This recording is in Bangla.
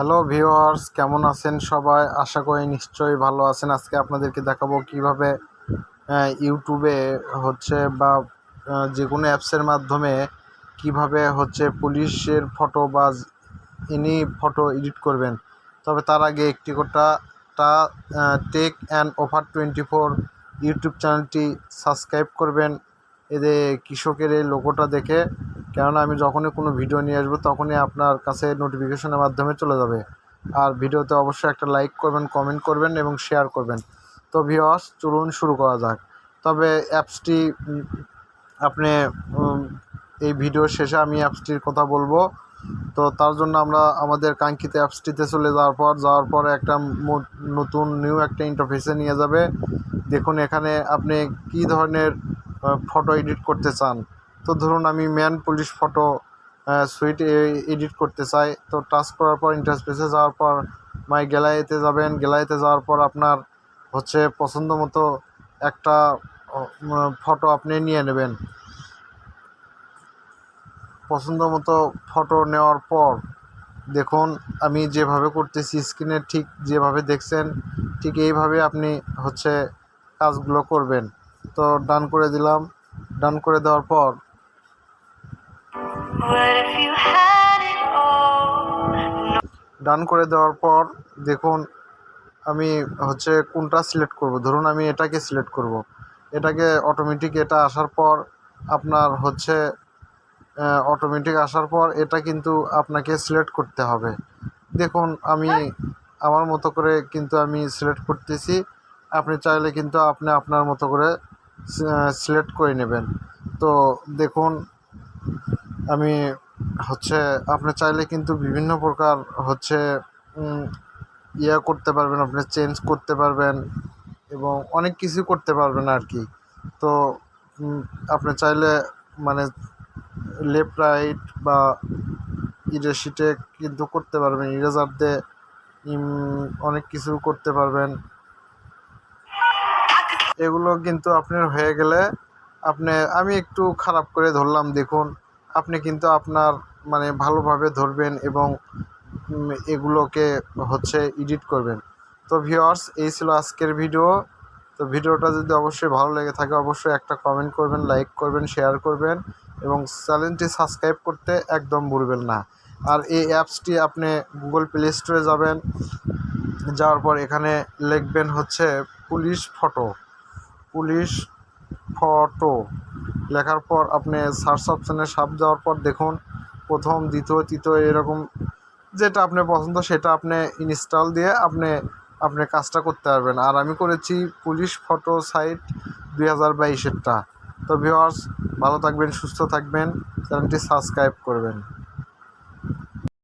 হ্যালো ভিউয়ার্স, কেমন আছেন সবাই? আশা করি নিশ্চয়ই ভালো আছেন। আজকে আপনাদেরকে দেখাবো কিভাবে ইউটিউবে বা যে কোনো অ্যাপসের মাধ্যমে কিভাবে পুলিশের ফটো বা এনি ফটো এডিট করবেন। তবে তার আগে একটি টা টেক অ্যান্ড ওভার 24 ইউটিউব চ্যানেলটি সাবস্ক্রাইব করবেন এদের কৃষকের এই লোগোটা দেখে, কেননা আমি যখনই কোনো ভিডিও নিয়ে আসবো তখনই আপনার কাছে নোটিফিকেশনের মাধ্যমে চলে যাবে। আর ভিডিওতে অবশ্যই একটা লাইক করবেন, কমেন্ট করবেন এবং শেয়ার করবেন। তো ভিউয়ার্স, চলুন শুরু করা যাক। তবে অ্যাপসটি আপনি এই ভিডিওর শেষে আমি অ্যাপসটির কথা বলবো। তো তার জন্য আমরা আমাদের কাঙ্ক্ষিত অ্যাপসটিতে চলে যাওয়ার পর একটা নতুন নিউ একটা ইন্টারফেসে নিয়ে যাবে। দেখুন এখানে আপনি কী ধরনের ফটো এডিট করতে চান। তো ধরুন আমি man police photo sweet edit করতে চাই। তো টাচ করার পর ইন্টারফেসে যাওয়ার পর মাই গ্যালারিতে যাবেন। গ্যালারিতে যাওয়ার পর আপনার পছন্দ মতো একটা ফটো আপনি নিয়ে নেবেন। পছন্দ মতো ফটো নেওয়ার পর দেখুন আমি যেভাবে করতেছি, স্ক্রিনে ঠিক যেভাবে দেখছেন ঠিক এইভাবে আপনি কাজগুলো করবেন। তো ডান করে দিলাম। ডান করে দেওয়ার পর দেখুন আমি কোনটা সিলেক্ট করব। ধরুন আমি এটাকে সিলেক্ট করব। এটাকে অটোমেটিক এটা আসার পর আপনার অটোমেটিক আসার পর এটা কিন্তু আপনাকে সিলেক্ট করতে হবে। দেখুন আমি আমার মতো করে কিন্তু আমি সিলেক্ট করতেছি। আপনি চাইলে কিন্তু আপনি আপনার মতো করে সিলেক্ট করে নেবেন। তো দেখুন আমি আপনি চাইলে কিন্তু বিভিন্ন প্রকার করতে পারবেন, আপনি চেঞ্জ করতে পারবেন এবং অনেক কিছু করতে পারবেন আর কি। তো আপনি চাইলে মানে লেফট রাইট বা ইরেশিটে কিন্তু করতে পারবেন, ইরেজার দিয়ে অনেক কিছু করতে পারবেন। এগুলো কিন্তু আপনার হয়ে গেলে আমি একটু খারাপ করে ধরলাম। দেখুন আপনি কিন্তু আপনার ভালোভাবে ধরবেন এবং এগুলোকে এডিট করবেন। তো ভিউয়ার্স, এই ছিল আজকের ভিডিও। তো ভিডিওটা যদি অবশ্যই ভালো লেগে থাকে অবশ্যই একটা কমেন্ট করবেন, লাইক করবেন, শেয়ার করবেন এবং চ্যানেলটি সাবস্ক্রাইব করতে একদম ভুলবেন না। আর এই অ্যাপসটি আপনি গুগল প্লে স্টোরে যাবেন। যাওয়ার পর এখানে লিখবেন পুলিশ ফটো লেখার পর আপনি সার্চ অপশানে যাওয়ার পর দেখুন প্রথম, দ্বিতীয়, তৃতীয় এরকম যেটা আপনার পছন্দ সেটা আপনি ইনস্টল দিয়ে আপনি কাজটা করতে পারবেন। আর আমি করেছি পুলিশ ফটো সাইট 2022-এরটা। তো ভিউয়ার্স, ভালো থাকবেন, সুস্থ থাকবেন, চ্যানেলটি সাবস্ক্রাইব করবেন।